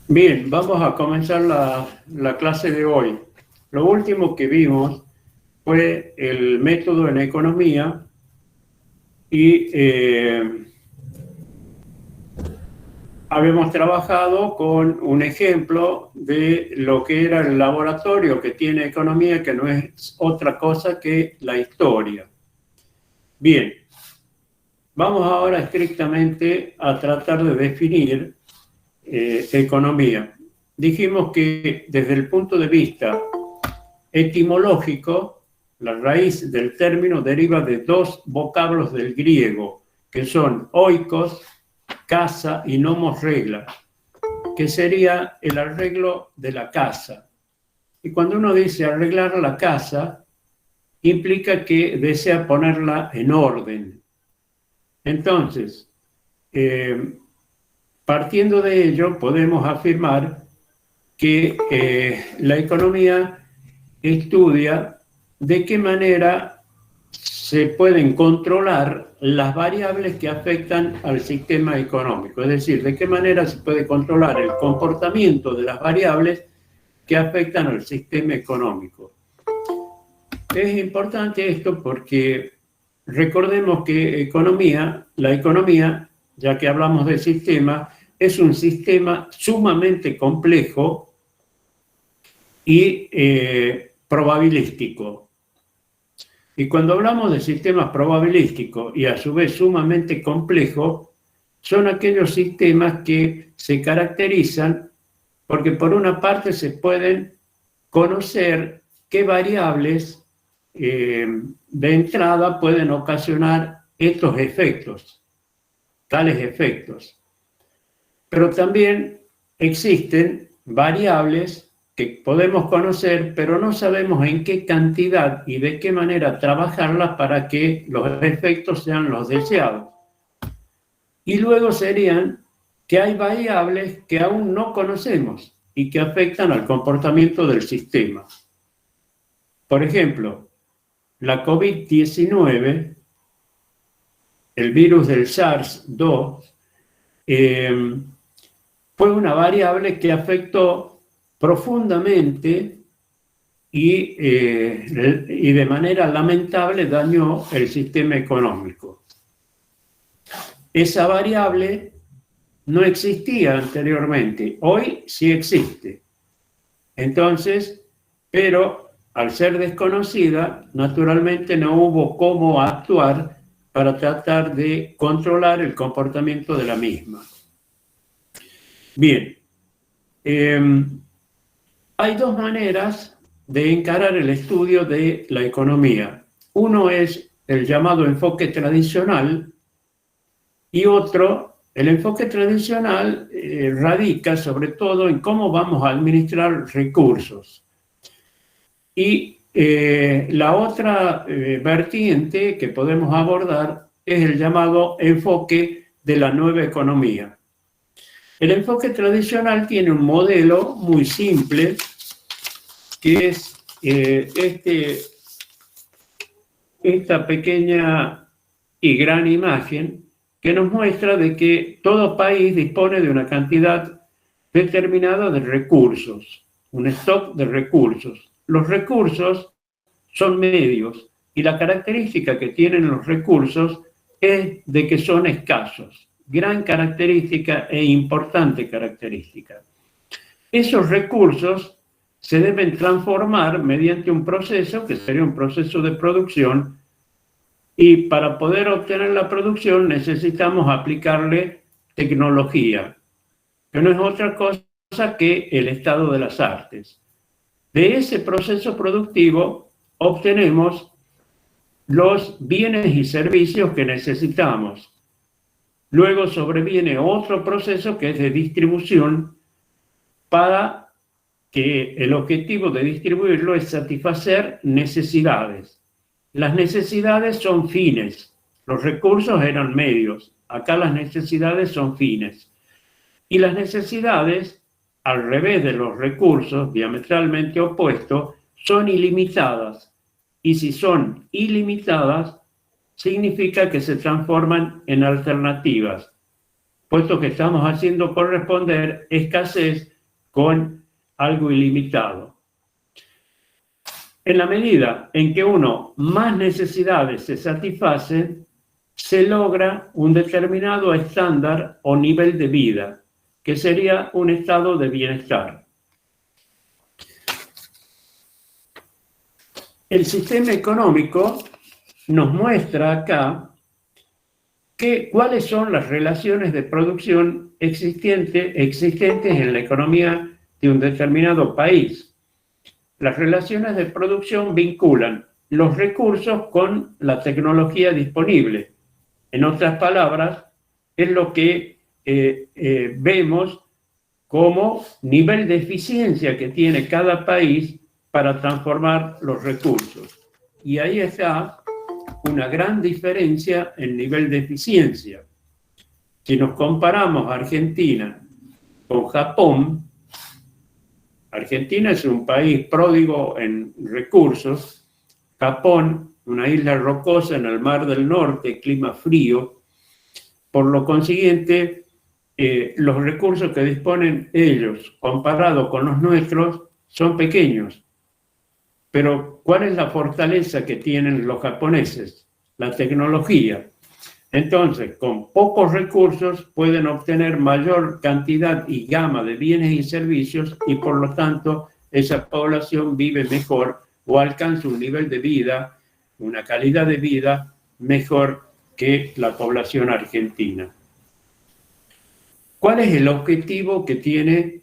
Bien, vamos a comenzar la clase de hoy. Lo último que vimos fue el método en economía y habíamos trabajado con un ejemplo de lo que era el laboratorio que tiene economía, que no es otra cosa que la historia. Bien, vamos ahora estrictamente a tratar de definir economía. Dijimos que desde el punto de vista etimológico, la raíz del término deriva de dos vocablos del griego, que son oikos, casa, y nomos, regla, que sería el arreglo de la casa. Y cuando uno dice arreglar la casa, implica que desea ponerla en orden. Entonces, partiendo de ello, podemos afirmar que la economía estudia de qué manera se pueden controlar las variables que afectan al sistema económico, es decir, de qué manera se puede controlar el comportamiento de las variables que afectan al sistema económico. Es importante esto porque recordemos que la economía, ya que hablamos de sistema, es un sistema sumamente complejo y probabilístico. Y cuando hablamos de sistemas probabilísticos y a su vez sumamente complejos, son aquellos sistemas que se caracterizan porque por una parte se pueden conocer qué variables de entrada pueden ocasionar estos efectos, tales efectos. Pero también existen variables que podemos conocer, pero no sabemos en qué cantidad y de qué manera trabajarlas para que los efectos sean los deseados. Y luego serían que hay variables que aún no conocemos y que afectan al comportamiento del sistema. Por ejemplo, la COVID-19, el virus del SARS-2, fue una variable que afectó profundamente y de manera lamentable dañó el sistema económico. Esa variable no existía anteriormente, hoy sí existe. Entonces, pero al ser desconocida, naturalmente no hubo cómo actuar para tratar de controlar el comportamiento de la misma. Bien, hay dos maneras de encarar el estudio de la economía. Uno es el llamado enfoque tradicional y otro, el enfoque tradicional, radica sobre todo en cómo vamos a administrar recursos. Y la otra vertiente que podemos abordar es el llamado enfoque de la nueva economía. El enfoque tradicional tiene un modelo muy simple, que es esta pequeña y gran imagen que nos muestra de que todo país dispone de una cantidad determinada de recursos, un stock de recursos. Los recursos son medios y la característica que tienen los recursos es de que son escasos. Gran característica e importante característica. Esos recursos se deben transformar mediante un proceso que sería un proceso de producción, y para poder obtener la producción necesitamos aplicarle tecnología, que no es otra cosa que el estado de las artes. De ese proceso productivo obtenemos los bienes y servicios que necesitamos. Luego sobreviene otro proceso que es de distribución, para que el objetivo de distribuirlo es satisfacer necesidades. Las necesidades son fines, los recursos eran medios, acá las necesidades son fines. Y las necesidades, al revés de los recursos, diametralmente opuestos, son ilimitadas. Y si son ilimitadas, significa que se transforman en alternativas, puesto que estamos haciendo corresponder escasez con algo ilimitado. En la medida en que uno más necesidades se satisfacen, se logra un determinado estándar o nivel de vida, que sería un estado de bienestar. El sistema económico nos muestra acá cuáles son las relaciones de producción existentes en la economía de un determinado país. Las relaciones de producción vinculan los recursos con la tecnología disponible. En otras palabras, es lo que vemos como nivel de eficiencia que tiene cada país para transformar los recursos. Y ahí está una gran diferencia en nivel de eficiencia. Si nos comparamos a Argentina con Japón, Argentina es un país pródigo en recursos. Japón, una isla rocosa en el Mar del Norte, clima frío. Por lo consiguiente, los recursos que disponen ellos, comparados con los nuestros, son pequeños. Pero, ¿cuál es la fortaleza que tienen los japoneses? La tecnología. Entonces, con pocos recursos pueden obtener mayor cantidad y gama de bienes y servicios y por lo tanto esa población vive mejor o alcanza un nivel de vida, una calidad de vida mejor que la población argentina. ¿Cuál es el objetivo que tiene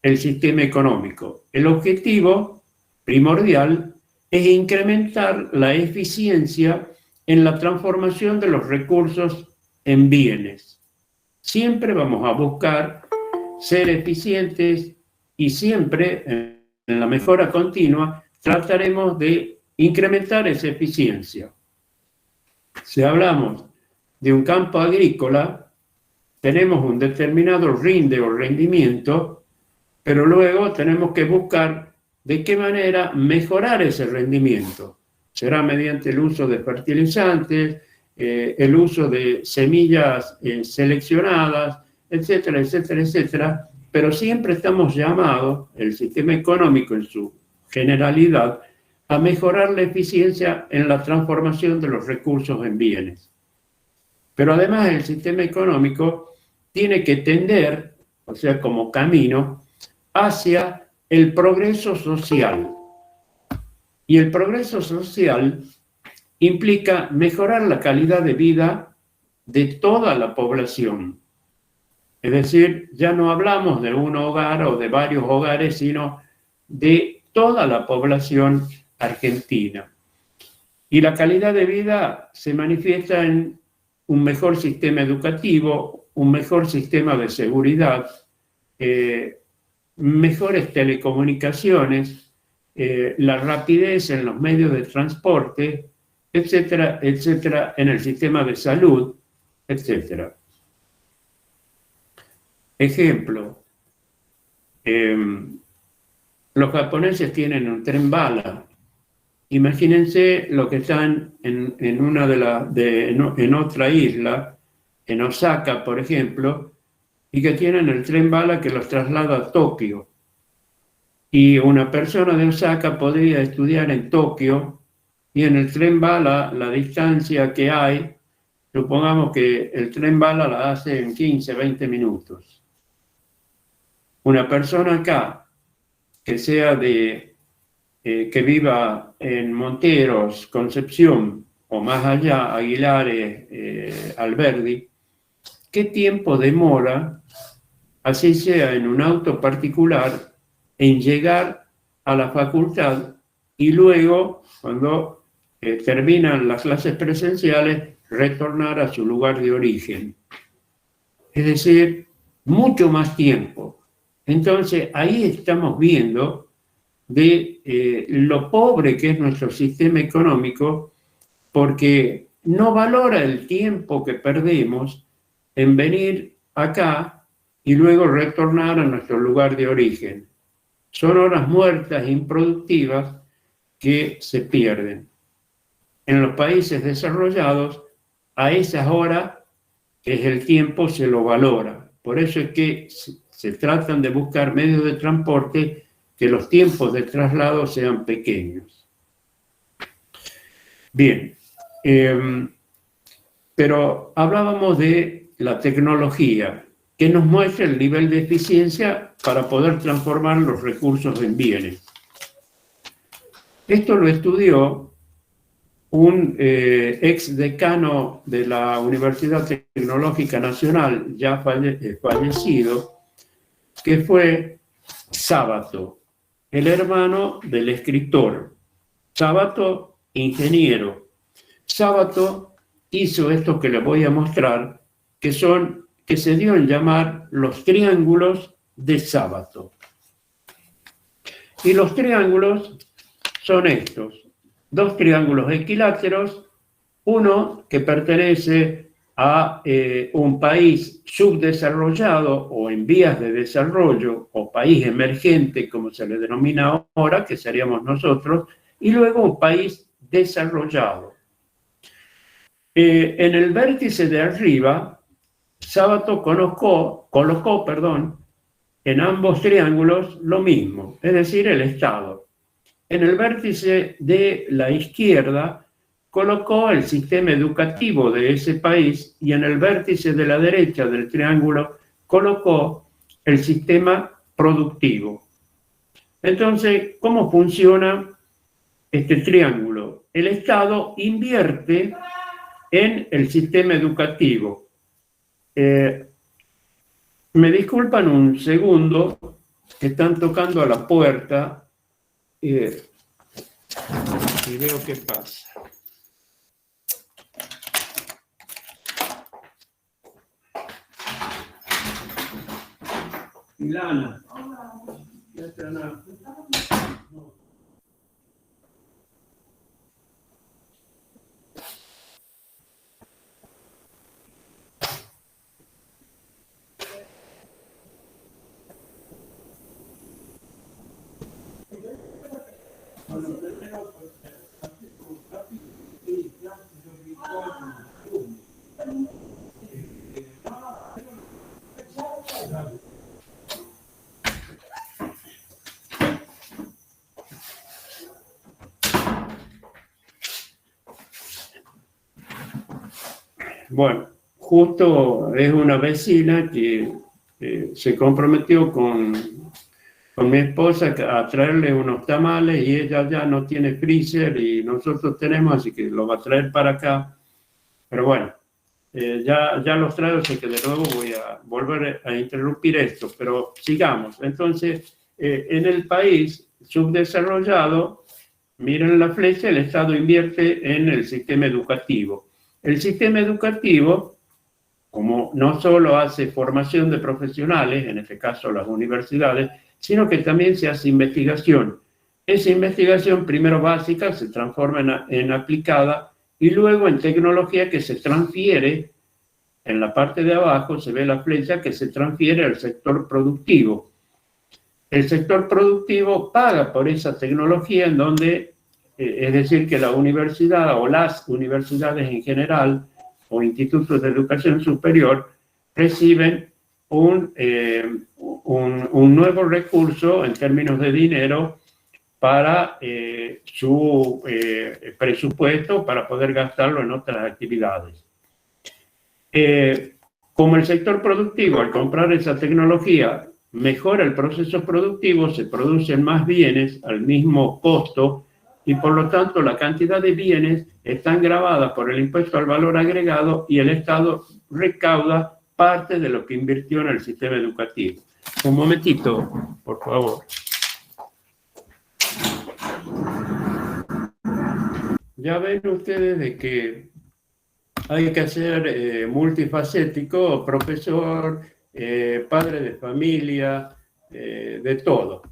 el sistema económico? El objetivo primordial es incrementar la eficiencia en la transformación de los recursos en bienes. Siempre vamos a buscar ser eficientes y siempre en la mejora continua trataremos de incrementar esa eficiencia. Si hablamos de un campo agrícola, tenemos un determinado rinde o rendimiento, pero luego tenemos que buscar de qué manera mejorar ese rendimiento. Será mediante el uso de fertilizantes, el uso de semillas seleccionadas, etcétera, etcétera, etcétera, pero siempre estamos llamados, el sistema económico en su generalidad, a mejorar la eficiencia en la transformación de los recursos en bienes. Pero además el sistema económico tiene que tender, o sea, como camino, hacia el progreso social. Y el progreso social implica mejorar la calidad de vida de toda la población. Es decir, ya no hablamos de un hogar o de varios hogares, sino de toda la población argentina. Y la calidad de vida se manifiesta en un mejor sistema educativo, un mejor sistema de seguridad, mejores telecomunicaciones, la rapidez en los medios de transporte, etcétera, etcétera, en el sistema de salud, etcétera. Ejemplo, los japoneses tienen un tren bala. Imagínense lo que están en otra isla, en Osaka, por ejemplo, y que tienen el tren bala que los traslada a Tokio. Y una persona de Osaka podría estudiar en Tokio y en el tren bala la distancia que hay, supongamos que el tren bala la hace en 15, 20 minutos. Una persona acá que sea que viva en Monteros, Concepción o más allá, Aguilares, Alberdi, ¿qué tiempo demora, así sea en un auto particular, en llegar a la facultad y luego, cuando terminan las clases presenciales, retornar a su lugar de origen? Es decir, mucho más tiempo. Entonces, ahí estamos viendo de lo pobre que es nuestro sistema económico, porque no valora el tiempo que perdemos en venir acá y luego retornar a nuestro lugar de origen. Son horas muertas, improductivas, que se pierden. En los países desarrollados, a esas horas, que es el tiempo, se lo valora. Por eso es que Se tratan de buscar medios de transporte que los tiempos de traslado sean pequeños. Bien, pero hablábamos de la tecnología, que nos muestra el nivel de eficiencia para poder transformar los recursos en bienes. Esto lo estudió un ex decano de la Universidad Tecnológica Nacional, ya fallecido, que fue Sábato, el hermano del escritor. Sábato, ingeniero. Sábato hizo esto que les voy a mostrar, que se dio en llamar los triángulos de Sábato. Y los triángulos son estos: dos triángulos equiláteros, uno que pertenece a un país subdesarrollado o en vías de desarrollo, o país emergente, como se le denomina ahora, que seríamos nosotros, y luego un país desarrollado. En el vértice de arriba, Sábato colocó, en ambos triángulos lo mismo, es decir, el Estado. En el vértice de la izquierda colocó el sistema educativo de ese país, y en el vértice de la derecha del triángulo colocó el sistema productivo. Entonces, ¿cómo funciona este triángulo? El Estado invierte en el sistema educativo. Me disculpan un segundo, que están tocando a la puerta y veo qué pasa. Milana. Bueno, justo es una vecina que se comprometió con mi esposa a traerle unos tamales, y ella ya no tiene freezer y nosotros tenemos, así que lo va a traer para acá. Pero bueno, ya los traigo, así que de nuevo voy a volver a interrumpir esto, pero sigamos. Entonces, en el país subdesarrollado, miren la flecha, el Estado invierte en el sistema educativo. El sistema educativo, como no solo hace formación de profesionales, en este caso las universidades, sino que también se hace investigación. Esa investigación, primero básica, se transforma en aplicada, y luego en tecnología que se transfiere. En la parte de abajo se ve la flecha que se transfiere al sector productivo. El sector productivo paga por esa tecnología, en donde, es decir, que la universidad o las universidades en general o institutos de educación superior reciben un nuevo recurso en términos de dinero para su presupuesto, para poder gastarlo en otras actividades. Como el sector productivo, al comprar esa tecnología, mejora el proceso productivo, se producen más bienes al mismo costo, y por lo tanto la cantidad de bienes están gravadas por el impuesto al valor agregado, y el Estado recauda parte de lo que invirtió en el sistema educativo. Un momentito, por favor. Ya ven ustedes de que hay que ser multifacético, profesor, padre de familia, de todo.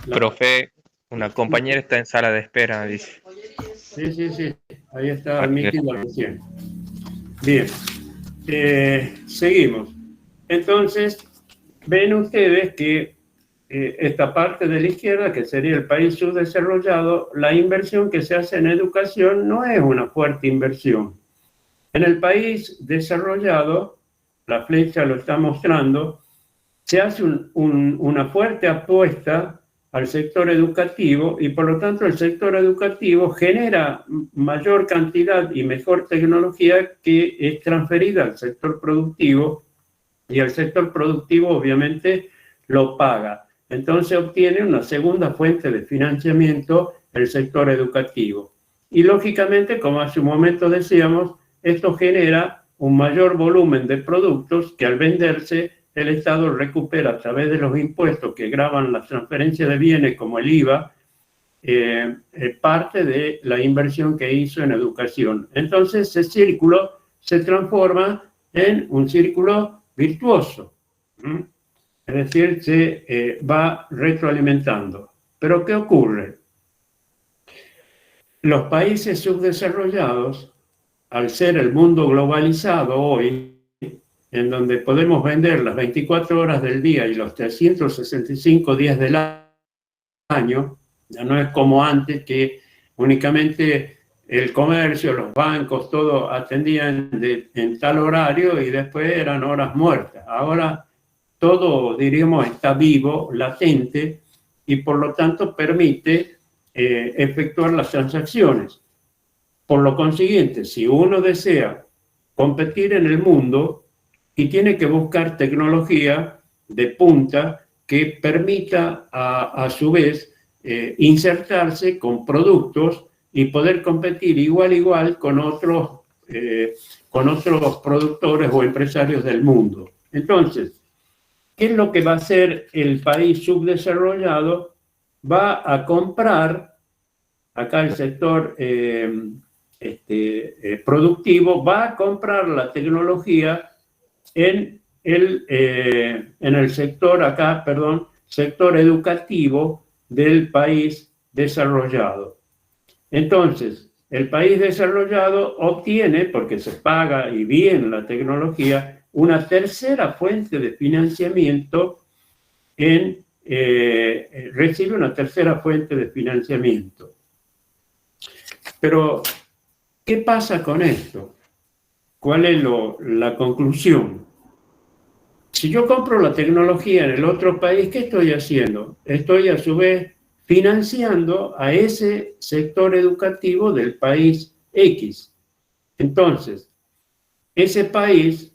Profe, una compañera está en sala de espera, dice. Sí. Ahí está admitido recién. Bien. Seguimos. Entonces, ven ustedes que esta parte de la izquierda, que sería el país subdesarrollado, la inversión que se hace en educación no es una fuerte inversión. En el país desarrollado, la flecha lo está mostrando, se hace una fuerte apuesta al sector educativo y por lo tanto el sector educativo genera mayor cantidad y mejor tecnología que es transferida al sector productivo y el sector productivo obviamente lo paga. Entonces obtiene una segunda fuente de financiamiento el sector educativo. Y lógicamente, como hace un momento decíamos, esto genera un mayor volumen de productos que al venderse el Estado recupera a través de los impuestos que gravan las transferencias de bienes como el IVA, parte de la inversión que hizo en educación. Entonces ese círculo se transforma en un círculo virtuoso. Es decir, se va retroalimentando. Pero ¿qué ocurre? Los países subdesarrollados, al ser el mundo globalizado hoy, en donde podemos vender las 24 horas del día y los 365 días del año, ya no es como antes que únicamente el comercio, los bancos, todo atendían en tal horario y después eran horas muertas. Ahora todo, diríamos, está vivo, latente, y por lo tanto permite efectuar las transacciones. Por lo consiguiente, si uno desea competir en el mundo y tiene que buscar tecnología de punta que permita a su vez insertarse con productos y poder competir igual a igual con otros productores o empresarios del mundo. Entonces, ¿qué es lo que va a hacer el país subdesarrollado? Va a comprar, acá el sector productivo, va a comprar la tecnología en el sector educativo del país desarrollado. Entonces, el país desarrollado obtiene, porque se paga y bien la tecnología, una tercera fuente de financiamiento recibe una tercera fuente de financiamiento. Pero, ¿qué pasa con esto? ¿Cuál es la conclusión? Si yo compro la tecnología en el otro país, ¿qué estoy haciendo? Estoy a su vez financiando a ese sector educativo del país X. Entonces, ese país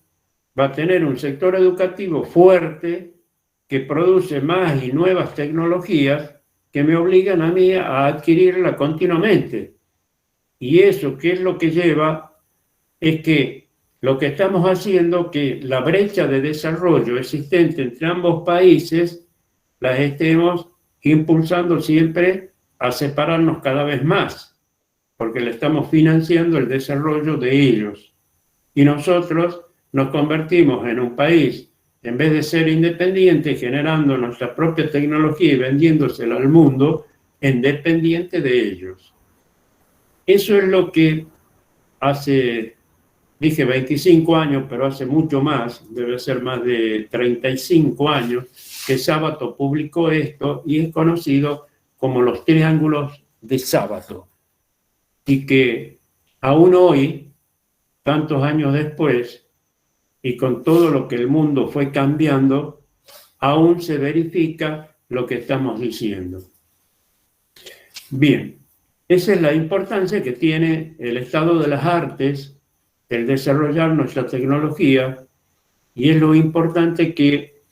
va a tener un sector educativo fuerte que produce más y nuevas tecnologías que me obligan a mí a adquirirla continuamente. Y eso, ¿qué es lo que lleva? Es que lo que estamos haciendo, que la brecha de desarrollo existente entre ambos países, las estemos impulsando siempre a separarnos cada vez más, porque le estamos financiando el desarrollo de ellos. Y nosotros nos convertimos en un país, en vez de ser independiente, generando nuestra propia tecnología y vendiéndosela al mundo, en dependiente de ellos. Eso es lo que hace, dije 25 años, pero hace mucho más, debe ser más de 35 años, que Sábato publicó esto y es conocido como los triángulos de Sábato. Y que aún hoy, tantos años después, y con todo lo que el mundo fue cambiando, aún se verifica lo que estamos diciendo. Bien, esa es la importancia que tiene el estado de las artes, el desarrollar nuestra tecnología, y es lo importante que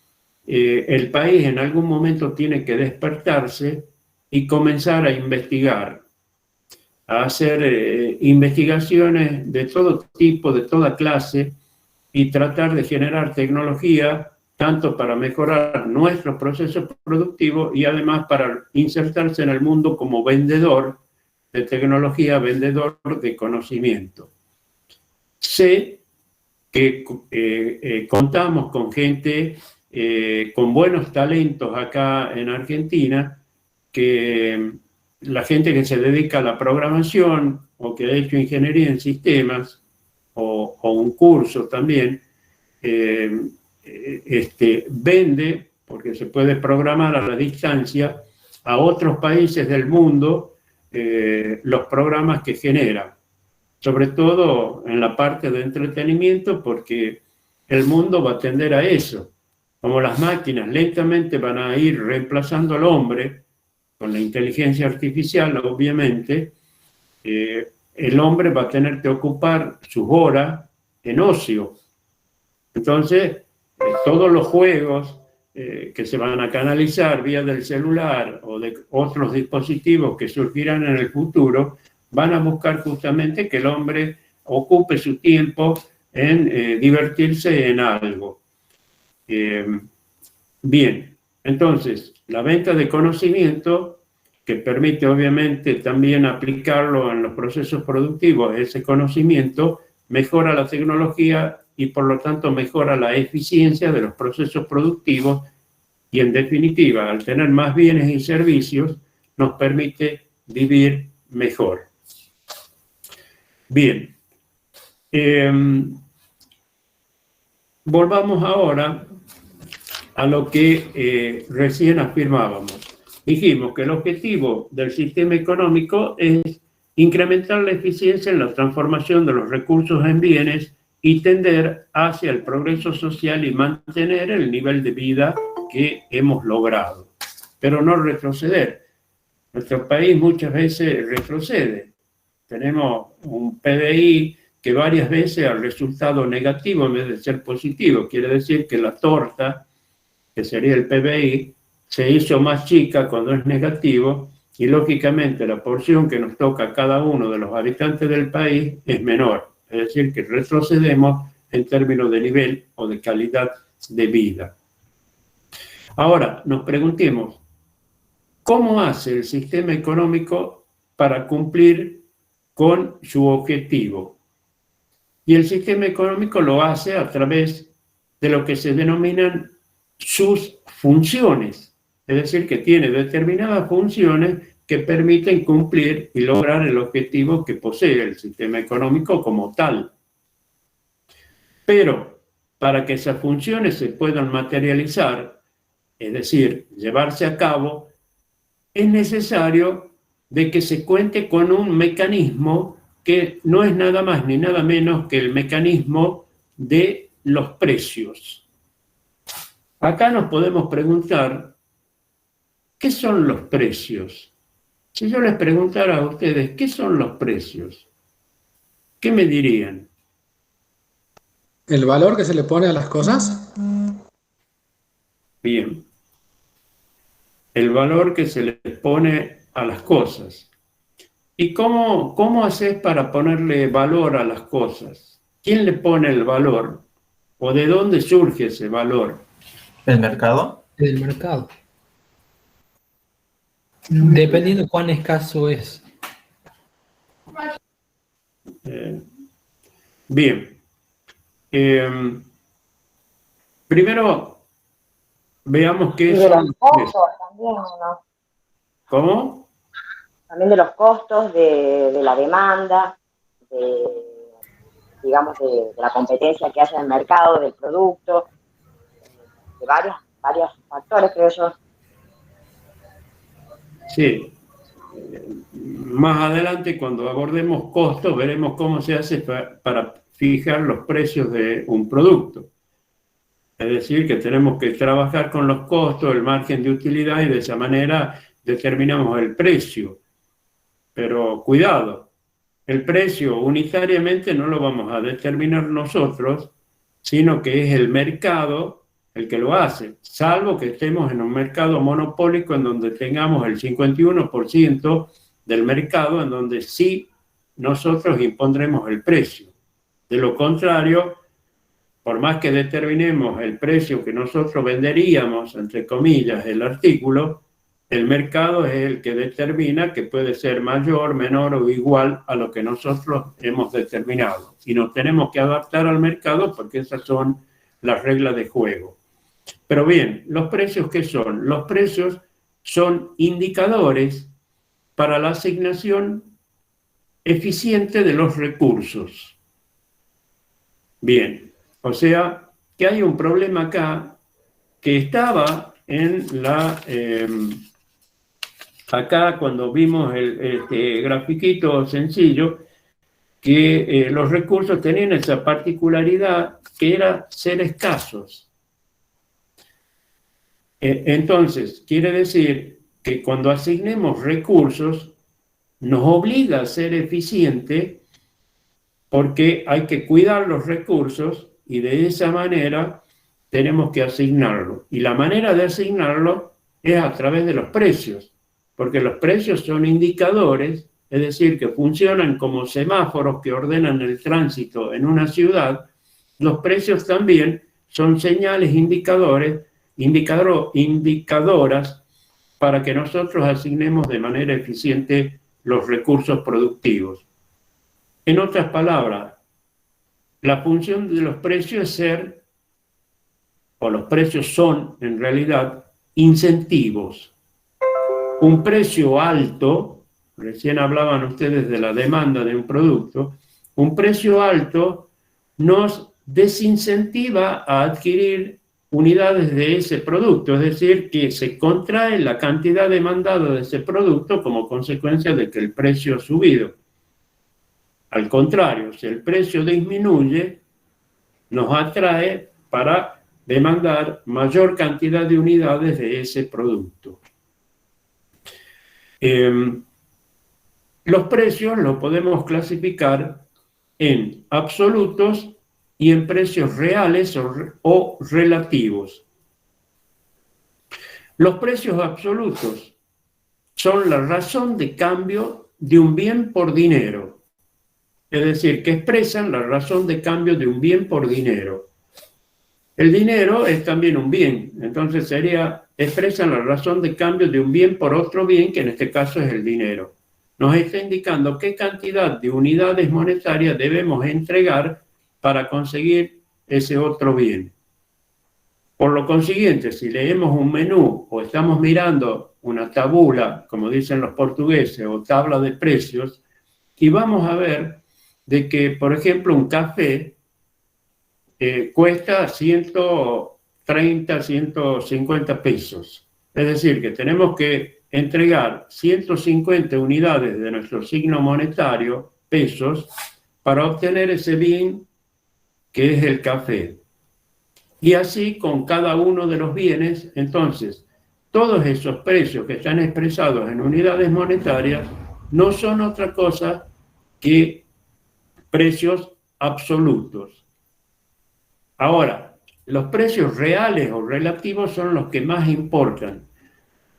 el país en algún momento tiene que despertarse y comenzar a investigar, a hacer investigaciones de todo tipo, de toda clase, y tratar de generar tecnología tanto para mejorar nuestros procesos productivos y además para insertarse en el mundo como vendedor de tecnología, vendedor de conocimiento. Sé que contamos con gente con buenos talentos acá en Argentina, que la gente que se dedica a la programación o que ha hecho ingeniería en sistemas, o un curso también, vende, porque se puede programar a la distancia, a otros países del mundo los programas que genera, sobre todo en la parte de entretenimiento, porque el mundo va a tender a eso. como las máquinas lentamente van a ir reemplazando al hombre, con la inteligencia artificial, obviamente, el hombre va a tener que ocupar sus horas en ocio. Entonces, todos los juegos que se van a canalizar vía del celular o de otros dispositivos que surgirán en el futuro, van a buscar justamente que el hombre ocupe su tiempo en divertirse en algo. Bien, entonces, la venta de conocimiento, que permite obviamente también aplicarlo en los procesos productivos, ese conocimiento mejora la tecnología y por lo tanto mejora la eficiencia de los procesos productivos y en definitiva, al tener más bienes y servicios, nos permite vivir mejor. Bien, volvamos ahora a lo que recién afirmábamos. Dijimos que el objetivo del sistema económico es incrementar la eficiencia en la transformación de los recursos en bienes y tender hacia el progreso social y mantener el nivel de vida que hemos logrado, pero no retroceder. Nuestro país muchas veces retrocede. Tenemos un PBI que varias veces ha resultado negativo en vez de ser positivo. Quiere decir que la torta, que sería el PBI, se hizo más chica cuando es negativo y lógicamente la porción que nos toca a cada uno de los habitantes del país es menor. Es decir, que retrocedemos en términos de nivel o de calidad de vida. Ahora, nos preguntemos, ¿cómo hace el sistema económico para cumplir con su objetivo? Y el sistema económico lo hace a través de lo que se denominan sus funciones, es decir, que tiene determinadas funciones que permiten cumplir y lograr el objetivo que posee el sistema económico como tal. Pero para que esas funciones se puedan materializar, es decir, llevarse a cabo, es necesario de que se cuente con un mecanismo que no es nada más ni nada menos que el mecanismo de los precios. Acá nos podemos preguntar, ¿qué son los precios? Si yo les preguntara a ustedes, ¿qué son los precios? ¿Qué me dirían? ¿El valor que se le pone a las cosas? Bien. El valor que se le pone a las cosas. ¿Y cómo haces para ponerle valor a las cosas? ¿Quién le pone el valor? ¿O de dónde surge ese valor? ¿El mercado? Del mercado. Dependiendo de cuán escaso es. Bien. Primero, veamos qué Y de los costos también, ¿no? ¿Cómo? También de los costos, de la demanda, digamos, de la competencia que haya en el mercado, del producto, de varios factores, creo yo. Sí. Más adelante, cuando abordemos costos, veremos cómo se hace para fijar los precios de un producto. Es decir, que tenemos que trabajar con los costos, el margen de utilidad y de esa manera determinamos el precio. Pero cuidado, el precio unitariamente no lo vamos a determinar nosotros, sino que es el mercado el que lo hace, salvo que estemos en un mercado monopólico en donde tengamos el 51% del mercado, en donde sí nosotros impondremos el precio. De lo contrario, por más que determinemos el precio que nosotros venderíamos, entre comillas, el artículo, el mercado es el que determina que puede ser mayor, menor o igual a lo que nosotros hemos determinado. Y nos tenemos que adaptar al mercado porque esas son las reglas de juego. Pero bien, ¿los precios qué son? Los precios son indicadores para la asignación eficiente de los recursos. Bien, o sea, que hay un problema acá que estaba en la... acá cuando vimos este grafiquito sencillo, que los recursos tenían esa particularidad que era ser escasos. Entonces, quiere decir que cuando asignemos recursos, nos obliga a ser eficiente porque hay que cuidar los recursos y de esa manera tenemos que asignarlo. Y la manera de asignarlo es a través de los precios, porque los precios son indicadores, es decir, que funcionan como semáforos que ordenan el tránsito en una ciudad. Los precios también son señales, indicadoras para que nosotros asignemos de manera eficiente los recursos productivos. En otras palabras, la función de los precios es ser, o los precios son en realidad, incentivos. Un precio alto, recién hablaban ustedes de la demanda de un producto, un precio alto nos desincentiva a adquirir unidades de ese producto, es decir, que se contrae la cantidad demandada de ese producto como consecuencia de que el precio ha subido. Al contrario, si el precio disminuye, nos atrae para demandar mayor cantidad de unidades de ese producto. Los precios los podemos clasificar en absolutos y en precios reales o relativos. Los precios absolutos son la razón de cambio de un bien por dinero. Es decir, que expresan la razón de cambio de un bien por dinero. El dinero es también un bien, entonces expresan la razón de cambio de un bien por otro bien, que en este caso es el dinero. Nos está indicando qué cantidad de unidades monetarias debemos entregar para conseguir ese otro bien. Por lo consiguiente, si leemos un menú o estamos mirando una tabula, como dicen los portugueses, o tabla de precios, y vamos a ver de que, por ejemplo, un café cuesta 130, 150 pesos. Es decir, que tenemos que entregar 150 unidades de nuestro signo monetario, pesos, para obtener ese bien que es el café. Y así con cada uno de los bienes. Entonces, todos esos precios que están expresados en unidades monetarias no son otra cosa que precios absolutos. Ahora, los precios reales o relativos son los que más importan,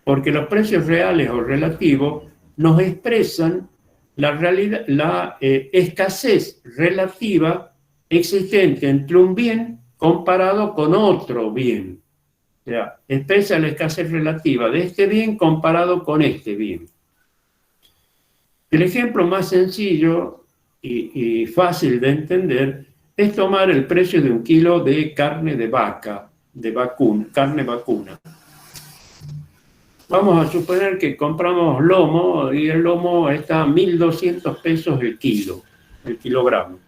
porque los precios reales o relativos nos expresan la escasez relativa existente entre un bien comparado con otro bien. O sea, expresa la escasez relativa de este bien comparado con este bien. El ejemplo más sencillo y fácil de entender es tomar el precio de un kilo de carne de vaca, carne vacuna. Vamos a suponer que compramos lomo y el lomo está a 1.200 pesos el kilogramo.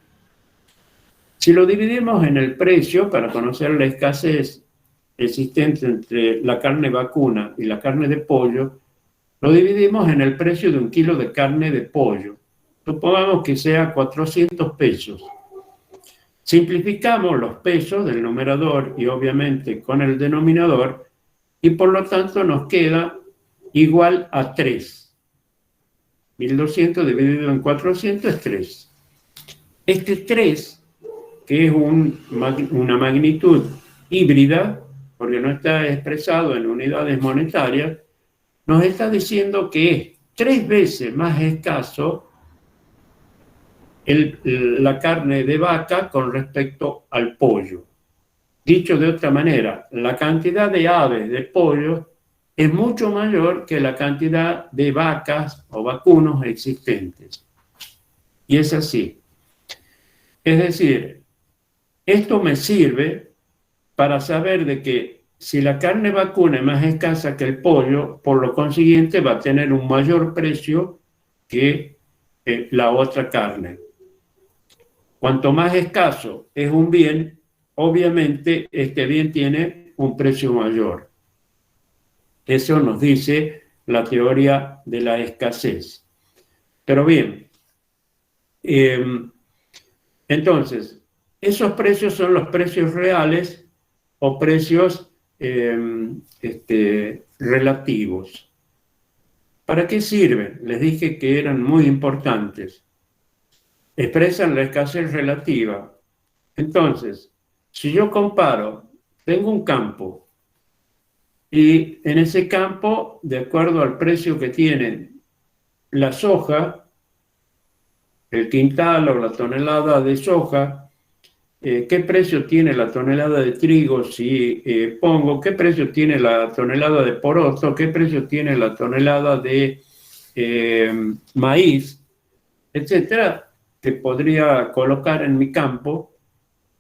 Si lo dividimos en el precio para conocer la escasez existente entre la carne vacuna y la carne de pollo, lo dividimos en el precio de un kilo de carne de pollo. Supongamos que sea 400 pesos. Simplificamos los pesos del numerador y obviamente con el denominador y por lo tanto nos queda igual a 3. 1.200 dividido en 400 es 3. Este 3, que es una magnitud híbrida, porque no está expresado en unidades monetarias, nos está diciendo que es 3 veces más escaso la carne de vaca con respecto al pollo. Dicho de otra manera, la cantidad de aves de pollo es mucho mayor que la cantidad de vacas o vacunos existentes. Y es así. Es decir, esto me sirve para saber de que si la carne vacuna es más escasa que el pollo, por lo consiguiente va a tener un mayor precio que la otra carne. Cuanto más escaso es un bien, obviamente este bien tiene un precio mayor. Eso nos dice la teoría de la escasez. Pero bien, entonces, esos precios son los precios reales o precios relativos. ¿Para qué sirven? Les dije que eran muy importantes. Expresan la escasez relativa. Entonces, si yo comparo, tengo un campo y en ese campo, de acuerdo al precio que tiene la soja, el quintal o la tonelada de soja, qué precio tiene la tonelada de trigo si pongo, qué precio tiene la tonelada de poroto, qué precio tiene la tonelada de maíz, etcétera, que podría colocar en mi campo.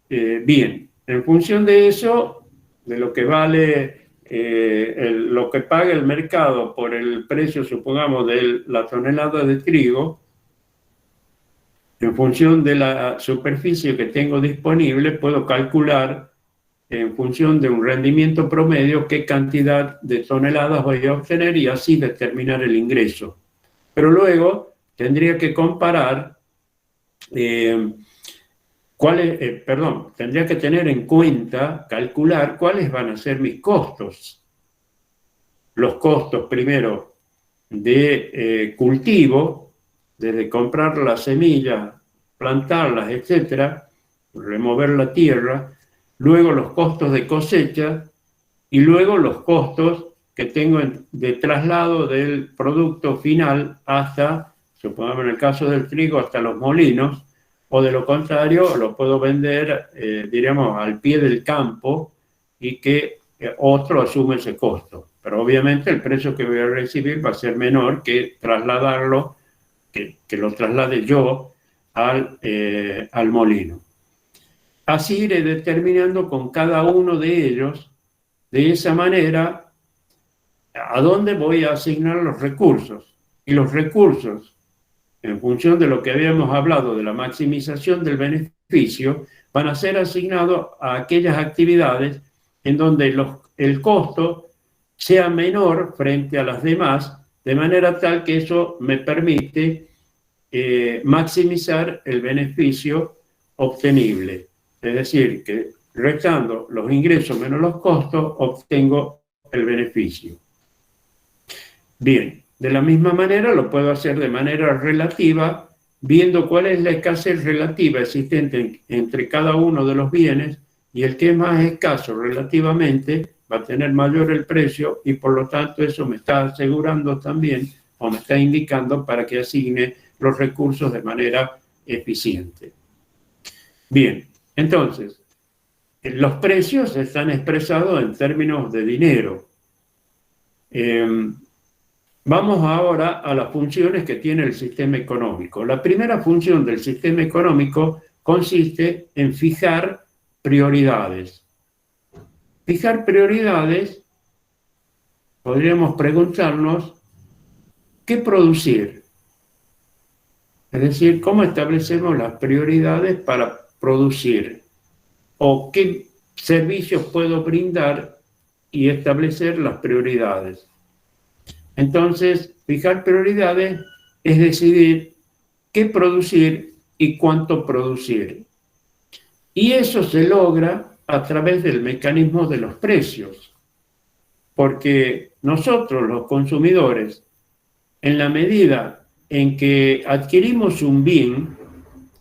Bien, en función de eso, de lo que vale, lo que paga el mercado por el precio, supongamos, de la tonelada de trigo, en función de la superficie que tengo disponible, puedo calcular, en función de un rendimiento promedio, qué cantidad de toneladas voy a obtener y así determinar el ingreso. Pero luego tendría que comparar, tendría que tener en cuenta, calcular cuáles van a ser mis costos. Los costos, primero, de cultivo, desde comprar las semillas, plantarlas, etcétera, remover la tierra, luego los costos de cosecha y luego los costos que tengo de traslado del producto final hasta, supongamos en el caso del trigo, hasta los molinos, o de lo contrario lo puedo vender, diríamos, al pie del campo y que otro asume ese costo. Pero obviamente el precio que voy a recibir va a ser menor que trasladarlo, que lo traslade yo al molino. Así iré determinando con cada uno de ellos, de esa manera, a dónde voy a asignar los recursos. Y los recursos, en función de lo que habíamos hablado de la maximización del beneficio, van a ser asignados a aquellas actividades en donde el costo sea menor frente a las demás, de manera tal que eso me permite maximizar el beneficio obtenible. Es decir, que restando los ingresos menos los costos, obtengo el beneficio. Bien, de la misma manera lo puedo hacer de manera relativa, viendo cuál es la escasez relativa existente entre cada uno de los bienes, y el que es más escaso relativamente va a tener mayor el precio, y por lo tanto eso me está asegurando también, o me está indicando para que asigne los recursos de manera eficiente. Bien, entonces, los precios están expresados en términos de dinero. Vamos ahora a las funciones que tiene el sistema económico. La primera función del sistema económico consiste en fijar prioridades. Fijar prioridades, podríamos preguntarnos, ¿qué producir? Es decir, ¿cómo establecemos las prioridades para producir? ¿O qué servicios puedo brindar y establecer las prioridades? Entonces, fijar prioridades es decidir qué producir y cuánto producir. Y eso se logra a través del mecanismo de los precios. Porque nosotros, los consumidores, en la medida en que adquirimos un bien,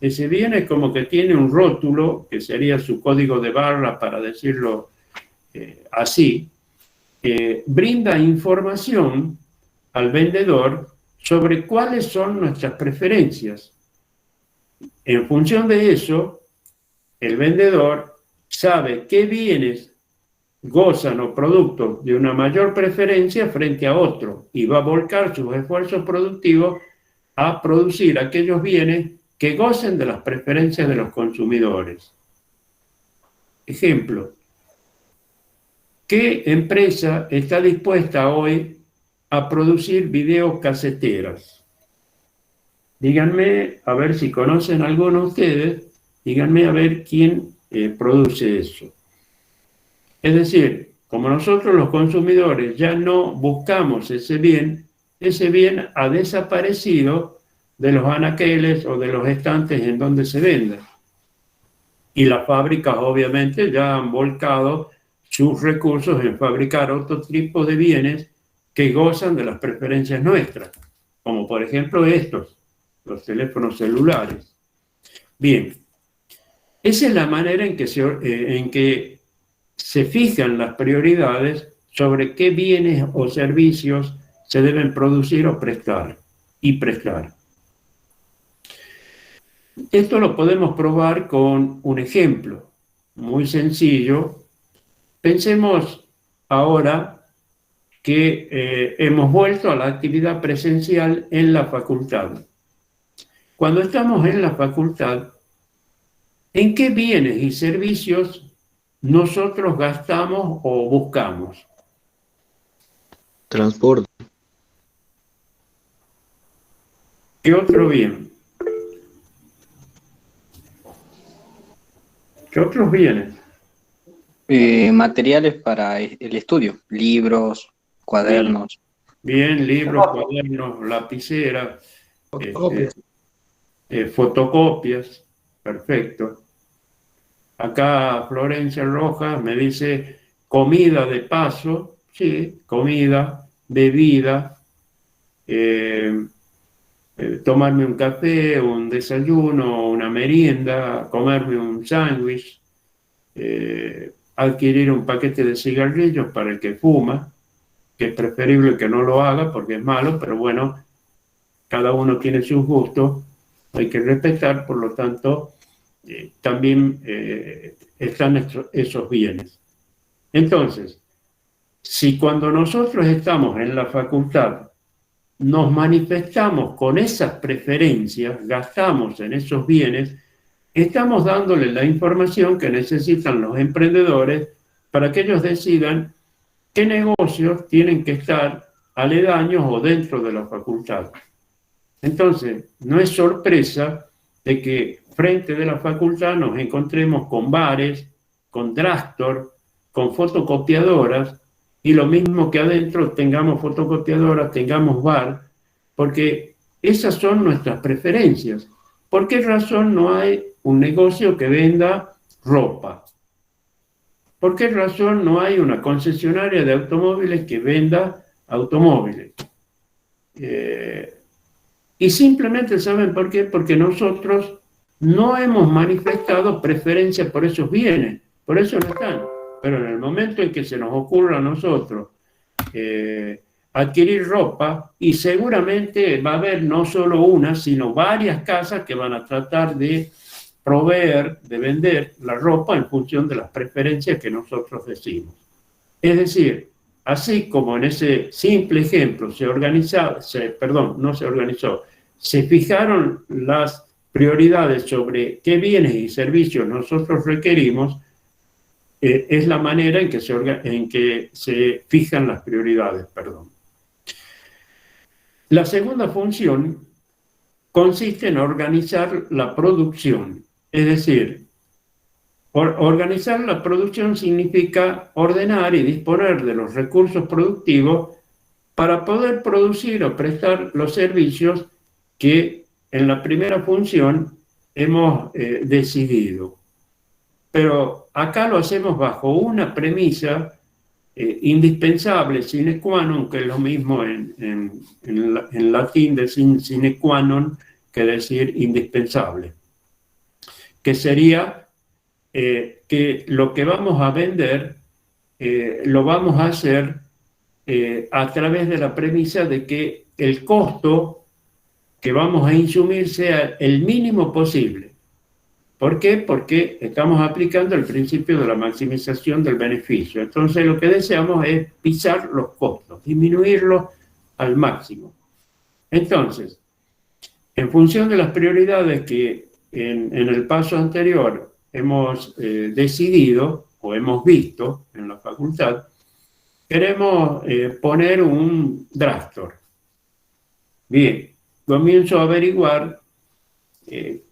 ese bien es como que tiene un rótulo, que sería su código de barra, para decirlo así, brinda información al vendedor sobre cuáles son nuestras preferencias. En función de eso, el vendedor sabe qué bienes gozan o productos de una mayor preferencia frente a otro y va a volcar sus esfuerzos productivos a producir aquellos bienes que gocen de las preferencias de los consumidores. Ejemplo, ¿qué empresa está dispuesta hoy a producir videocaseteras? Díganme, a ver si conocen alguno de ustedes, díganme a ver quién produce eso. Es decir, como nosotros los consumidores ya no buscamos ese bien ha desaparecido de los anaqueles o de los estantes en donde se vende. Y las fábricas obviamente ya han volcado sus recursos en fabricar otro tipo de bienes que gozan de las preferencias nuestras, como por ejemplo estos, los teléfonos celulares. Bien, esa es la manera en que se fijan las prioridades sobre qué bienes o servicios se deben producir o prestar y prestar. Esto lo podemos probar con un ejemplo muy sencillo. Pensemos ahora que hemos vuelto a la actividad presencial en la facultad. Cuando estamos en la facultad, ¿en qué bienes y servicios nosotros gastamos o buscamos? Transporte. ¿Qué otro bien? ¿Qué otros bienes? Materiales para el estudio, libros, cuadernos. Bien, libros, cuadernos, lapiceras, Fotocopias. fotocopias, perfecto. Acá Florencia Rojas me dice comida de paso, sí, comida, bebida, tomarme un café, un desayuno, una merienda, comerme un sándwich, adquirir un paquete de cigarrillos para el que fuma, que es preferible que no lo haga porque es malo, pero bueno, cada uno tiene sus gustos, hay que respetar, por lo tanto, también están esos bienes. Entonces, si cuando nosotros estamos en la facultad nos manifestamos con esas preferencias, gastamos en esos bienes, estamos dándole la información que necesitan los emprendedores para que ellos decidan qué negocios tienen que estar aledaños o dentro de la facultad. Entonces, no es sorpresa de que frente de la facultad nos encontremos con bares, con drugstore, con fotocopiadoras, y lo mismo que adentro tengamos fotocopiadoras, tengamos bar, porque esas son nuestras preferencias. ¿Por qué razón no hay un negocio que venda ropa? ¿Por qué razón no hay una concesionaria de automóviles que venda automóviles? Y simplemente, ¿saben por qué? Porque nosotros no hemos manifestado preferencia por esos bienes, por eso no están. Pero en el momento en que se nos ocurra a nosotros adquirir ropa, y seguramente va a haber no solo una, sino varias casas que van a tratar de proveer, de vender la ropa en función de las preferencias que nosotros decimos. Es decir, así como en ese simple ejemplo se fijaron las prioridades sobre qué bienes y servicios nosotros requerimos, es la manera en que se fijan las prioridades. La segunda función consiste en organizar la producción. Es decir, organizar la producción significa ordenar y disponer de los recursos productivos para poder producir o prestar los servicios que en la primera función hemos decidido. Pero acá lo hacemos bajo una premisa indispensable, sine qua non, que es lo mismo en latín decir sine qua non que decir indispensable, que sería que lo que vamos a vender lo vamos a hacer a través de la premisa de que el costo que vamos a insumir sea el mínimo posible. ¿Por qué? Porque estamos aplicando el principio de la maximización del beneficio. Entonces lo que deseamos es pisar los costos, disminuirlos al máximo. Entonces, en función de las prioridades que en el paso anterior hemos decidido o hemos visto en la facultad, queremos poner un drugstore. Bien, comienzo a averiguar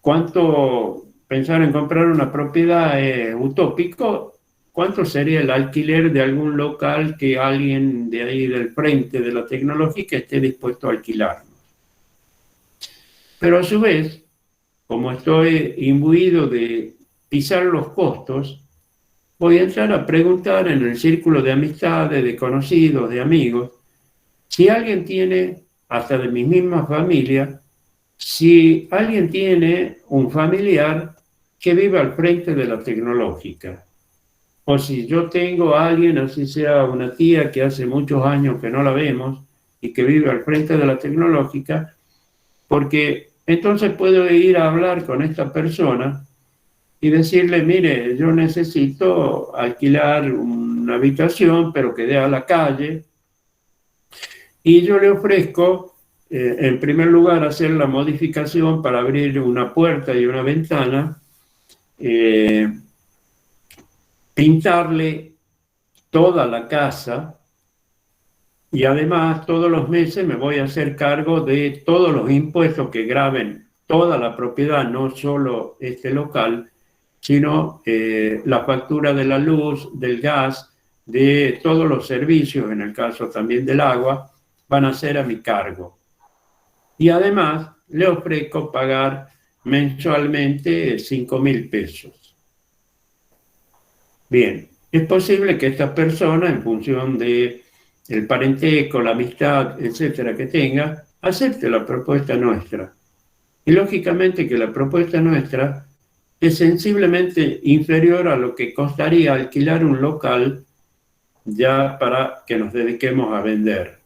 cuánto. Pensar en comprar una propiedad es utópico. ¿Cuánto sería el alquiler de algún local que alguien de ahí del frente de la tecnológica esté dispuesto a alquilarnos? Pero a su vez, como estoy imbuido de pisar los costos, voy a entrar a preguntar en el círculo de amistades, de conocidos, de amigos, si alguien tiene, hasta de mi misma familia, si alguien tiene un familiar que vive al frente de la tecnológica. O si yo tengo a alguien, así sea una tía que hace muchos años que no la vemos y que vive al frente de la tecnológica, porque entonces puedo ir a hablar con esta persona y decirle, mire, yo necesito alquilar una habitación, pero que dé a la calle, y yo le ofrezco, en primer lugar, hacer la modificación para abrir una puerta y una ventana, pintarle toda la casa, y además todos los meses me voy a hacer cargo de todos los impuestos que graven toda la propiedad, no solo este local, sino la factura de la luz, del gas, de todos los servicios, en el caso también del agua, van a ser a mi cargo. Y además le ofrezco pagar mensualmente 5.000 pesos. Bien, es posible que esta persona, en función de el parentesco, la amistad, etcétera, que tenga, acepte la propuesta nuestra. Y lógicamente que la propuesta nuestra es sensiblemente inferior a lo que costaría alquilar un local ya para que nos dediquemos a vender.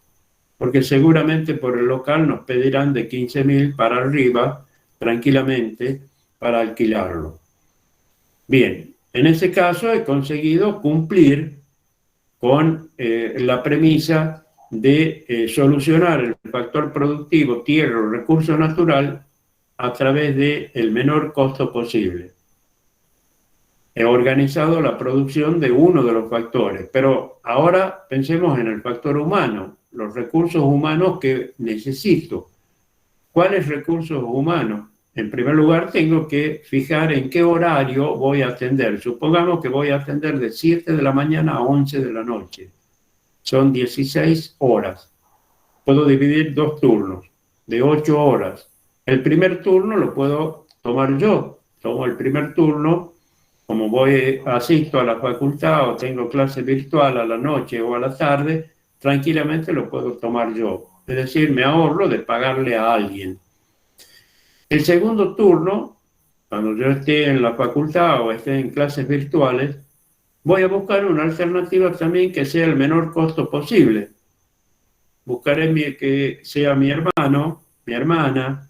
Porque seguramente por el local nos pedirán de 15.000 para arriba, tranquilamente, para alquilarlo. Bien, en ese caso he conseguido cumplir con la premisa de solucionar el factor productivo, tierra o recurso natural a través del menor costo posible. He organizado la producción de uno de los factores, pero ahora pensemos en el factor humano, los recursos humanos que necesito. ¿Cuáles recursos humanos? En primer lugar, tengo que fijar en qué horario voy a atender. Supongamos que voy a atender de 7 de la mañana a 11 de la noche. Son 16 horas. Puedo dividir 2 turnos de 8 horas. El primer turno lo puedo tomar yo. Tomo el primer turno, como asisto a la facultad o tengo clase virtual a la noche o a la tarde, tranquilamente lo puedo tomar yo. Es decir, me ahorro de pagarle a alguien. El segundo turno, cuando yo esté en la facultad o esté en clases virtuales, voy a buscar una alternativa también que sea el menor costo posible. Buscaré que sea mi hermano, mi hermana,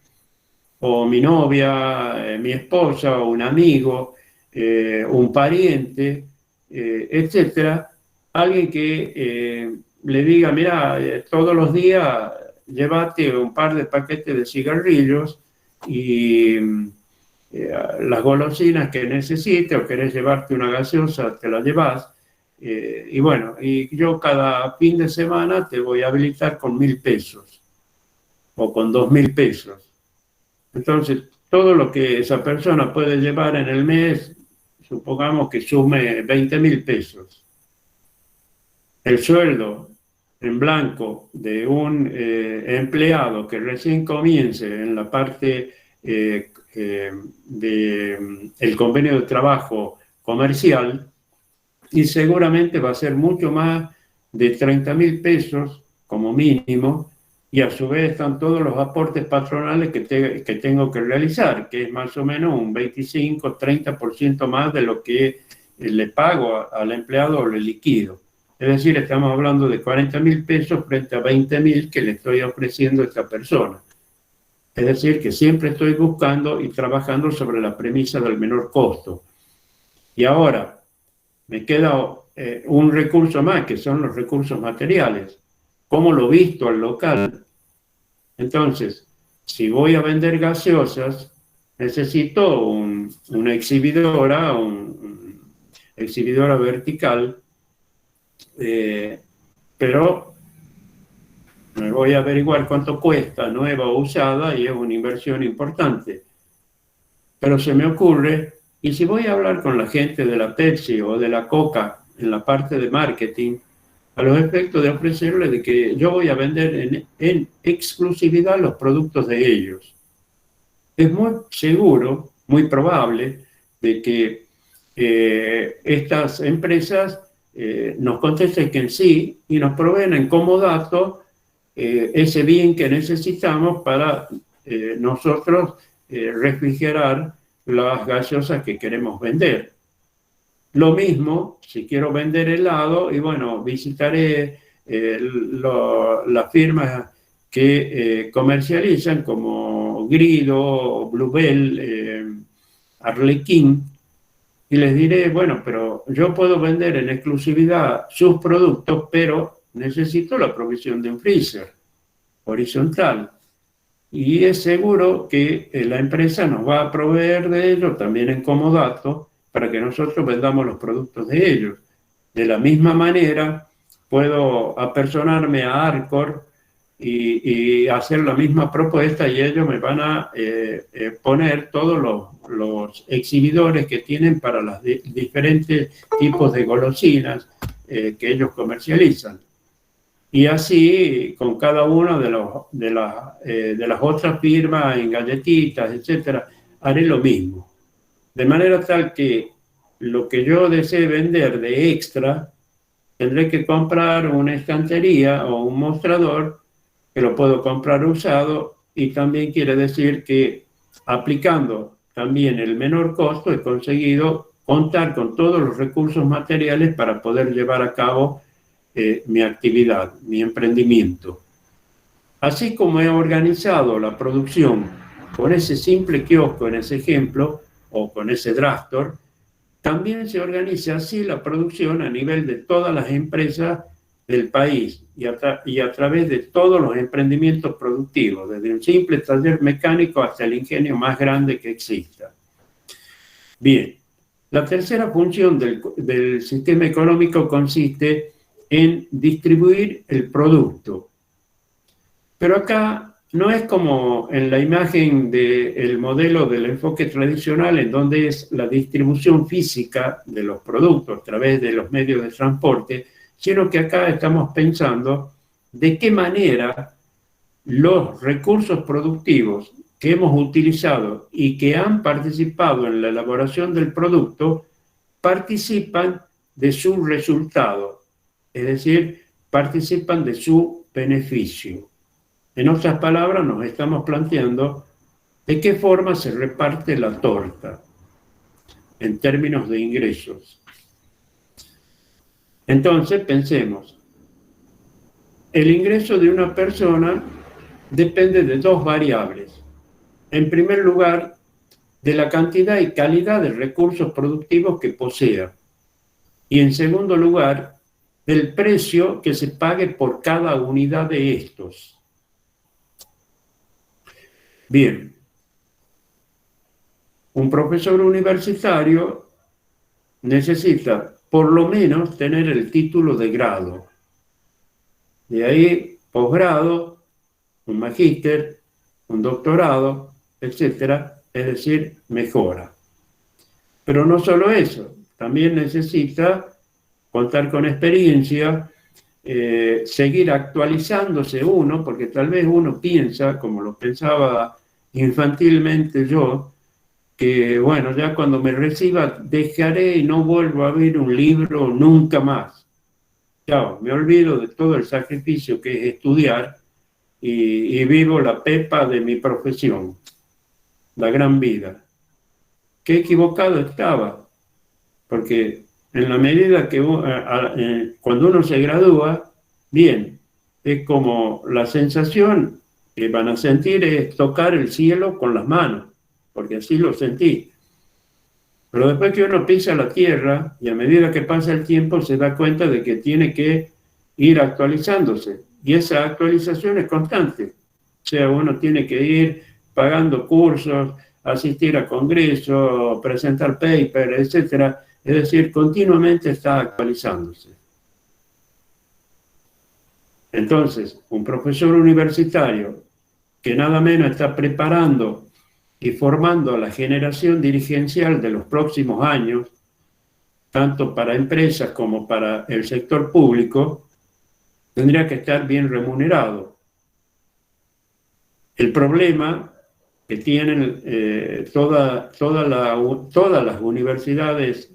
o mi novia, mi esposa, o un amigo, un pariente, etcétera. Alguien que le diga, mira, todos los días llévate un par de paquetes de cigarrillos y las golosinas que necesites, o querés llevarte una gaseosa, te la llevas. Y bueno, y yo cada fin de semana te voy a habilitar con 1.000 pesos o con 2.000 pesos. Entonces, todo lo que esa persona puede llevar en el mes, supongamos que sume 20.000 pesos. El sueldo en blanco de un empleado que recién comience en la parte del convenio de trabajo comercial, y seguramente va a ser mucho más de 30.000 pesos como mínimo, y a su vez están todos los aportes patronales que tengo que realizar, que es más o menos un 25-30% más de lo que le pago al empleado o le liquido. Es decir, estamos hablando de 40.000 pesos frente a 20.000 que le estoy ofreciendo a esta persona. Es decir, que siempre estoy buscando y trabajando sobre la premisa del menor costo. Y ahora me queda un recurso más, que son los recursos materiales. ¿Cómo lo visto al local? Entonces, si voy a vender gaseosas, necesito una exhibidora, exhibidora vertical, pero me voy a averiguar cuánto cuesta, nueva o usada, y es una inversión importante. Pero se me ocurre, y si voy a hablar con la gente de la Pepsi o de la Coca en la parte de marketing, a los efectos de ofrecerles de que yo voy a vender en exclusividad los productos de ellos. Es muy seguro, muy probable, de que estas empresas nos contesten que sí y nos proveen como dato ese bien que necesitamos para nosotros refrigerar las gaseosas que queremos vender. Lo mismo, si quiero vender helado, y bueno, visitaré las firmas que comercializan como Grido, Bluebell, Arlequín, y les diré, bueno, pero yo puedo vender en exclusividad sus productos, pero necesito la provisión de un freezer horizontal. Y es seguro que la empresa nos va a proveer de ello también en comodato para que nosotros vendamos los productos de ellos. De la misma manera, puedo apersonarme a Arcor y hacer la misma propuesta y ellos me van a poner todos los exhibidores que tienen para los diferentes tipos de golosinas que ellos comercializan. Y así con cada una de las otras firmas en galletitas, etcétera, haré lo mismo. De manera tal que lo que yo desee vender de extra, tendré que comprar una estantería o un mostrador que lo puedo comprar usado, y también quiere decir que aplicando también el menor costo he conseguido contar con todos los recursos materiales para poder llevar a cabo mi actividad, mi emprendimiento. Así como he organizado la producción con ese simple kiosco en ese ejemplo, o con ese drugstore, también se organiza así la producción a nivel de todas las empresas del país y a través de todos los emprendimientos productivos, desde un simple taller mecánico hasta el ingenio más grande que exista. Bien, la tercera función del sistema económico consiste en distribuir el producto. Pero acá no es como en la imagen del modelo del enfoque tradicional, en donde es la distribución física de los productos a través de los medios de transporte, sino que acá estamos pensando de qué manera los recursos productivos que hemos utilizado y que han participado en la elaboración del producto participan de su resultado, es decir, participan de su beneficio. En otras palabras, nos estamos planteando de qué forma se reparte la torta en términos de ingresos. Entonces, pensemos, el ingreso de una persona depende de dos variables. En primer lugar, de la cantidad y calidad de recursos productivos que posea. Y en segundo lugar, del precio que se pague por cada unidad de estos. Bien, un profesor universitario necesita por lo menos tener el título de grado. De ahí, posgrado, un magíster, un doctorado, etcétera, es decir, mejora. Pero no solo eso, también necesita contar con experiencia, seguir actualizándose uno, porque tal vez uno piensa, como lo pensaba infantilmente yo, que bueno, ya cuando me reciba dejaré y no vuelvo a ver un libro nunca más. Chao, me olvido de todo el sacrificio que es estudiar y vivo la pepa de mi profesión, la gran vida. Qué equivocado estaba, porque en la medida que cuando uno se gradúa, bien, es como la sensación que van a sentir es tocar el cielo con las manos, porque así lo sentí. Pero después que uno pisa la tierra y a medida que pasa el tiempo se da cuenta de que tiene que ir actualizándose. Y esa actualización es constante. O sea, uno tiene que ir pagando cursos, asistir a congresos, presentar papers, etcétera. Es decir, continuamente está actualizándose. Entonces, un profesor universitario que nada menos está preparando y formando a la generación dirigencial de los próximos años, tanto para empresas como para el sector público, tendría que estar bien remunerado. El problema que tienen todas las universidades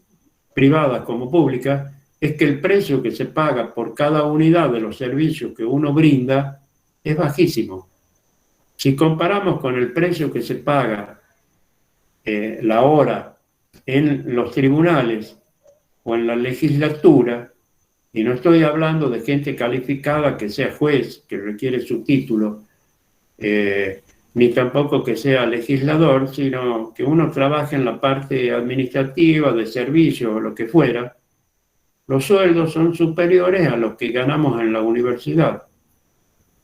privadas como públicas, es que el precio que se paga por cada unidad de los servicios que uno brinda es bajísimo. Si comparamos con el precio que se paga la hora en los tribunales o en la legislatura, y no estoy hablando de gente calificada que sea juez, que requiere su título, ni tampoco que sea legislador, sino que uno trabaje en la parte administrativa, de servicio o lo que fuera, los sueldos son superiores a los que ganamos en la universidad.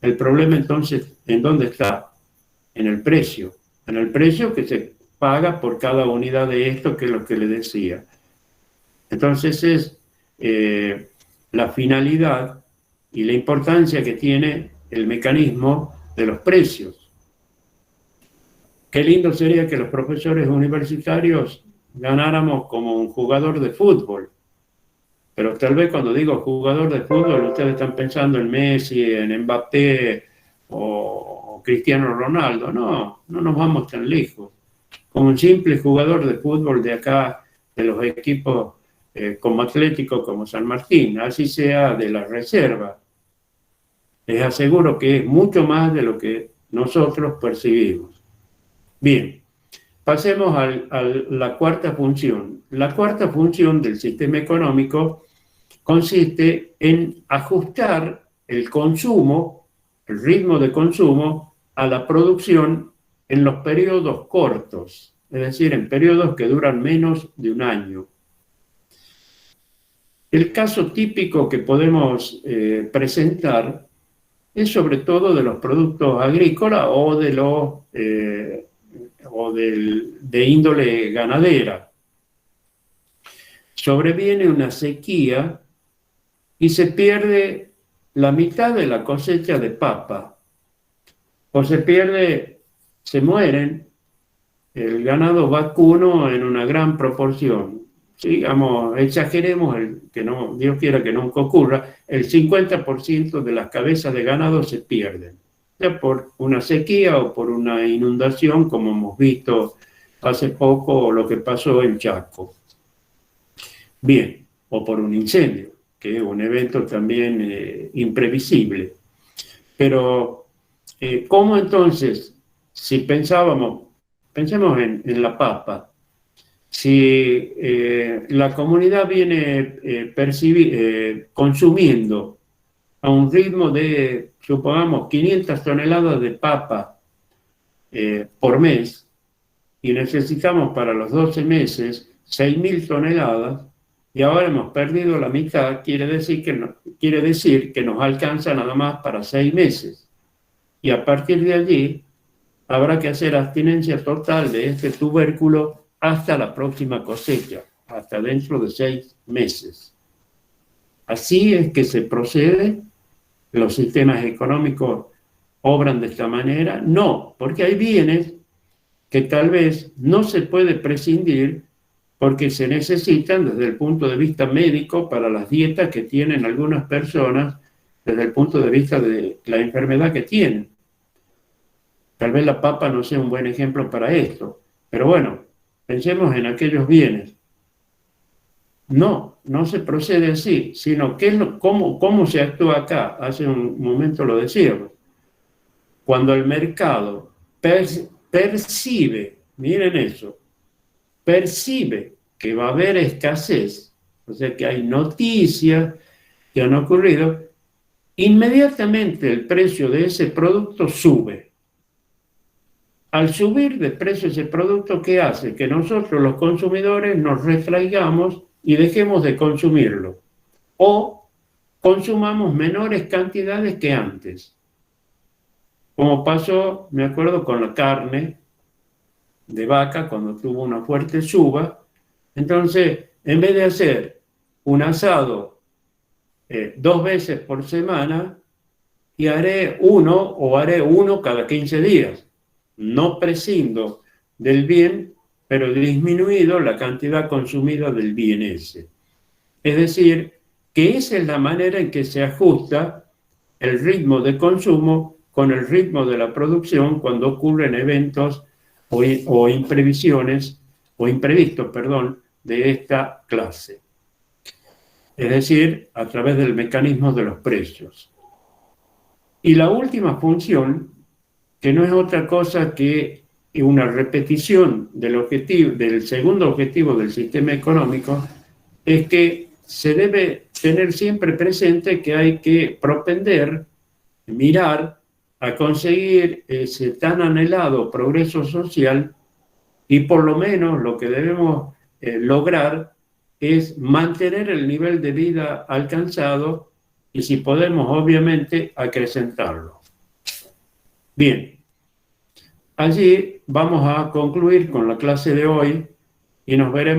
El problema entonces, ¿en dónde está? En el precio que se paga por cada unidad de esto, que es lo que le decía. Entonces es la finalidad y la importancia que tiene el mecanismo de los precios. Qué lindo sería que los profesores universitarios ganáramos como un jugador de fútbol. Pero tal vez cuando digo jugador de fútbol, ustedes están pensando en Messi, en Mbappé o Cristiano Ronaldo. No nos vamos tan lejos. Como un simple jugador de fútbol de acá, de los equipos como Atlético, como San Martín, así sea de la reserva. Les aseguro que es mucho más de lo que nosotros percibimos. Bien, pasemos a la cuarta función. La cuarta función del sistema económico consiste en ajustar el consumo, el ritmo de consumo, a la producción en los periodos cortos, es decir, en periodos que duran menos de un año. El caso típico que podemos presentar es sobre todo de los productos agrícolas o de índole ganadera. Sobreviene una sequía y se pierde la mitad de la cosecha de papa, o se mueren el ganado vacuno en una gran proporción. Digamos, exageremos, que no, Dios quiera que nunca ocurra, el 50% de las cabezas de ganado se pierden, ya por una sequía o por una inundación, como hemos visto hace poco lo que pasó en Chaco. Bien, o por un incendio, que es un evento también imprevisible. Pero, ¿cómo entonces, si pensemos en la papa, si la comunidad viene consumiendo a un ritmo de, supongamos, 500 toneladas de papa por mes, y necesitamos para los 12 meses 6.000 toneladas, y ahora hemos perdido la mitad, quiere decir que nos alcanza nada más para 6 meses. Y a partir de allí habrá que hacer abstinencia total de este tubérculo hasta la próxima cosecha, hasta dentro de 6 meses. Así es que se procede. ¿Los sistemas económicos obran de esta manera? No, porque hay bienes que tal vez no se puede prescindir porque se necesitan desde el punto de vista médico para las dietas que tienen algunas personas, desde el punto de vista de la enfermedad que tienen. Tal vez la papa no sea un buen ejemplo para esto, pero bueno, pensemos en aquellos bienes. No se procede así, sino cómo se actúa acá. Hace un momento lo decíamos. Cuando el mercado percibe, miren eso, percibe que va a haber escasez, o sea que hay noticias que han ocurrido, inmediatamente el precio de ese producto sube. Al subir de precio ese producto, ¿qué hace? Que nosotros los consumidores nos retraigamos y dejemos de consumirlo, o consumamos menores cantidades que antes, como pasó, me acuerdo, con la carne de vaca cuando tuvo una fuerte suba. Entonces, en vez de hacer un asado 2 veces por semana, y haré uno cada 15 días. No prescindo del bien, pero disminuido la cantidad consumida del bien ese. Es decir, que esa es la manera en que se ajusta el ritmo de consumo con el ritmo de la producción cuando ocurren eventos o imprevistos, de esta clase, es decir, a través del mecanismo de los precios. Y la última función, que no es otra cosa que una repetición del segundo objetivo del sistema económico, es que se debe tener siempre presente que hay que propender, mirar a conseguir ese tan anhelado progreso social, y por lo menos lo que debemos lograr es mantener el nivel de vida alcanzado y, si podemos, obviamente, acrecentarlo. Bien, allí vamos a concluir con la clase de hoy y nos veremos